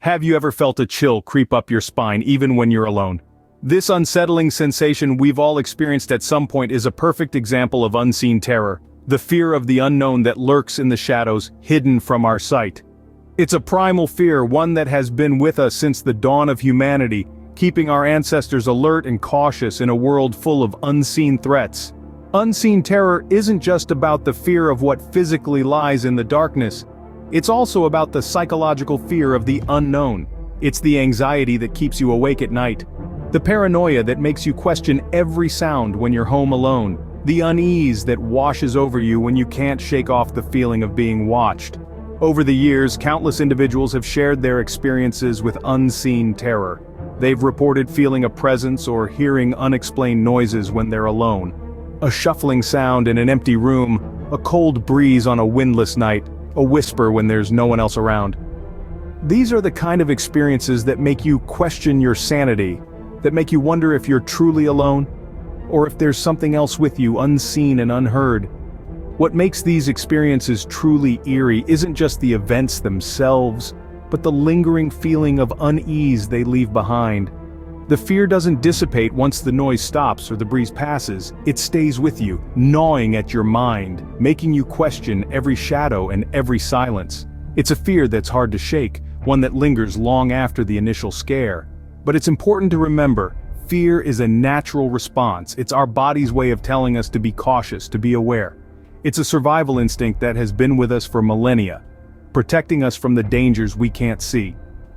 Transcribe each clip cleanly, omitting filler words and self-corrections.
Have you ever felt a chill creep up your spine even when you're alone? This unsettling sensation we've all experienced at some point is a perfect example of unseen terror, the fear of the unknown that lurks in the shadows, hidden from our sight. It's a primal fear, one that has been with us since the dawn of humanity, keeping our ancestors alert and cautious in a world full of unseen threats. Unseen terror isn't just about the fear of what physically lies in the darkness. It's also about the psychological fear of the unknown. It's the anxiety that keeps you awake at night. The paranoia that makes you question every sound when you're home alone. The unease that washes over you when you can't shake off the feeling of being watched. Over the years, countless individuals have shared their experiences with unseen terror. They've reported feeling a presence or hearing unexplained noises when they're alone. A shuffling sound in an empty room, a cold breeze on a windless night, a whisper when there's no one else around. These are the kind of experiences that make you question your sanity, that make you wonder if you're truly alone, or if there's something else with you unseen and unheard. What makes these experiences truly eerie isn't just the events themselves, but the lingering feeling of unease they leave behind. The fear doesn't dissipate once the noise stops or the breeze passes. It stays with you, gnawing at your mind, making you question every shadow and every silence. It's a fear that's hard to shake, one that lingers long after the initial scare. But it's important to remember, fear is a natural response. It's our body's way of telling us to be cautious, to be aware. It's a survival instinct that has been with us for millennia, protecting us from the dangers we can't see.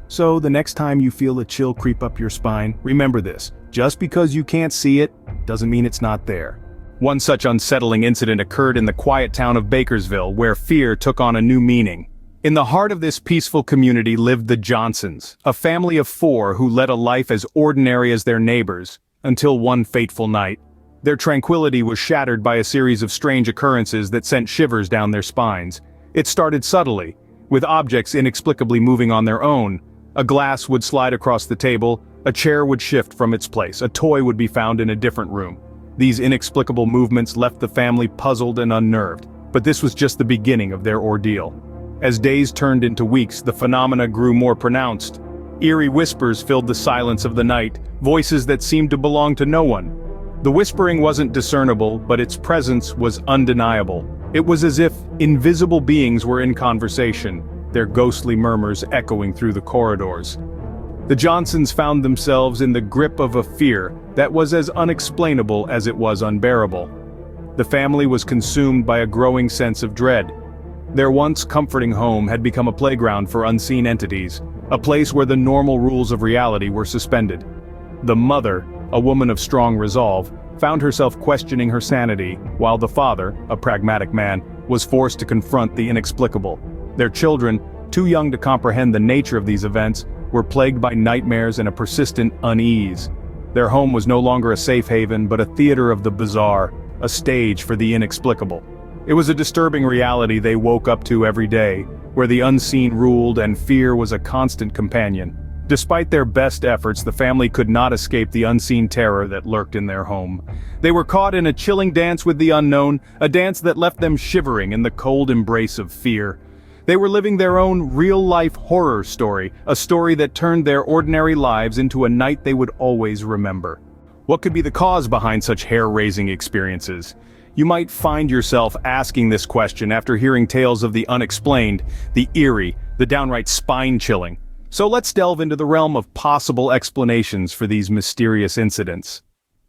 So the next time you feel a chill creep up your spine, remember this: just because you can't see it, doesn't mean it's not there. One such unsettling incident occurred in the quiet town of Bakersville, where fear took on a new meaning. In the heart of this peaceful community lived the Johnsons, a family of 4 who led a life as ordinary as their neighbors, until one fateful night. Their tranquility was shattered by a series of strange occurrences that sent shivers down their spines. It started subtly, with objects inexplicably moving on their own. A glass would slide across the table, a chair would shift from its place, a toy would be found in a different room. These inexplicable movements left the family puzzled and unnerved, but this was just the beginning of their ordeal. As days turned into weeks, the phenomena grew more pronounced. Eerie whispers filled the silence of the night, voices that seemed to belong to no one. The whispering wasn't discernible, but its presence was undeniable. It was as if invisible beings were in conversation, their ghostly murmurs echoing through the corridors. The Johnsons found themselves in the grip of a fear that was as unexplainable as it was unbearable. The family was consumed by a growing sense of dread. Their once comforting home had become a playground for unseen entities, a place where the normal rules of reality were suspended. The mother, a woman of strong resolve, found herself questioning her sanity, while the father, a pragmatic man, was forced to confront the inexplicable. Their children, too young to comprehend the nature of these events, were plagued by nightmares and a persistent unease. Their home was no longer a safe haven, but a theater of the bizarre, a stage for the inexplicable. It was a disturbing reality they woke up to every day, where the unseen ruled and fear was a constant companion. Despite their best efforts, the family could not escape the unseen terror that lurked in their home. They were caught in a chilling dance with the unknown, a dance that left them shivering in the cold embrace of fear. They were living their own real-life horror story, a story that turned their ordinary lives into a night they would always remember. What could be the cause behind such hair-raising experiences? You might find yourself asking this question after hearing tales of the unexplained, the eerie, the downright spine-chilling. So let's delve into the realm of possible explanations for these mysterious incidents.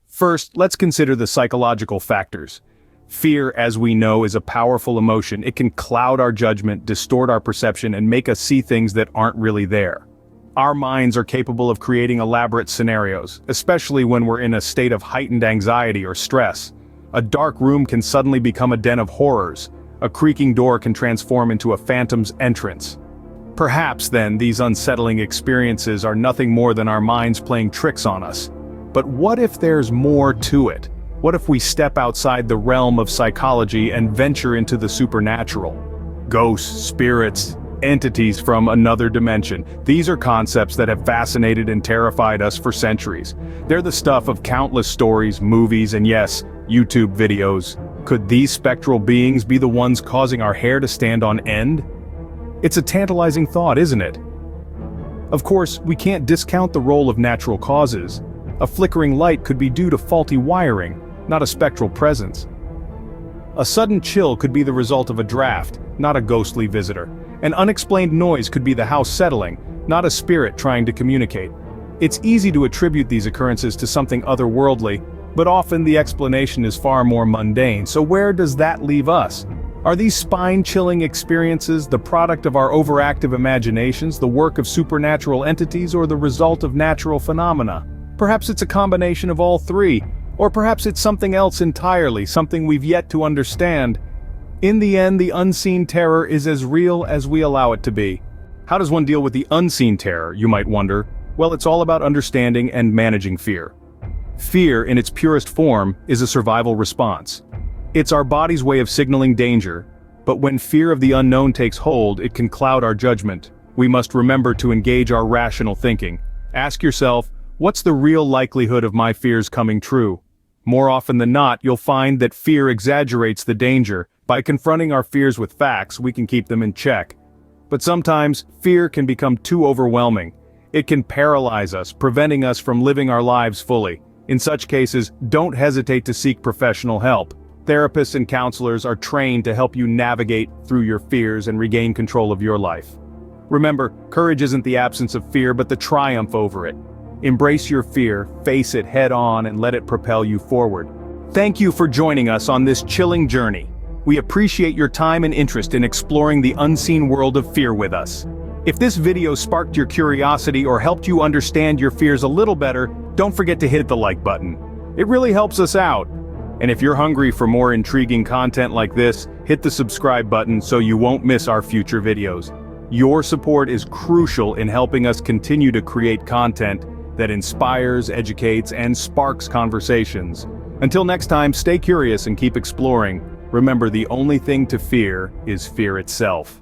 First, let's consider the psychological factors. Fear, as we know, is a powerful emotion. It can cloud our judgment, distort our perception, and make us see things that aren't really there. Our minds are capable of creating elaborate scenarios, especially when we're in a state of heightened anxiety or stress. A dark room can suddenly become a den of horrors. A creaking door can transform into a phantom's entrance. Perhaps, then, these unsettling experiences are nothing more than our minds playing tricks on us. But what if there's more to it? What if we step outside the realm of psychology and venture into the supernatural? Ghosts, spirits, entities from another dimension. These are concepts that have fascinated and terrified us for centuries. They're the stuff of countless stories, movies, and yes, YouTube videos. Could these spectral beings be the ones causing our hair to stand on end? It's a tantalizing thought, isn't it? Of course, we can't discount the role of natural causes. A flickering light could be due to faulty wiring, not a spectral presence. A sudden chill could be the result of a draft, not a ghostly visitor. An unexplained noise could be the house settling, not a spirit trying to communicate. It's easy to attribute these occurrences to something otherworldly, but often the explanation is far more mundane. So where does that leave us? Are these spine-chilling experiences the product of our overactive imaginations, the work of supernatural entities, or the result of natural phenomena? Perhaps it's a combination of all three, or perhaps it's something else entirely, something we've yet to understand. In the end, the unseen terror is as real as we allow it to be. How does one deal with the unseen terror, you might wonder? Well, it's all about understanding and managing fear. Fear, in its purest form, is a survival response. It's our body's way of signaling danger, but when fear of the unknown takes hold, it can cloud our judgment. We must remember to engage our rational thinking. Ask yourself, what's the real likelihood of my fears coming true? More often than not, you'll find that fear exaggerates the danger. By confronting our fears with facts, we can keep them in check. But sometimes, fear can become too overwhelming. It can paralyze us, preventing us from living our lives fully. In such cases, don't hesitate to seek professional help. Therapists and counselors are trained to help you navigate through your fears and regain control of your life. Remember, courage isn't the absence of fear, but the triumph over it. Embrace your fear, face it head on, and let it propel you forward. Thank you for joining us on this chilling journey. We appreciate your time and interest in exploring the unseen world of fear with us. If this video sparked your curiosity or helped you understand your fears a little better, don't forget to hit the like button. It really helps us out. And if you're hungry for more intriguing content like this, hit the subscribe button so you won't miss our future videos. Your support is crucial in helping us continue to create content that inspires, educates, and sparks conversations. Until next time, stay curious and keep exploring. Remember, the only thing to fear is fear itself.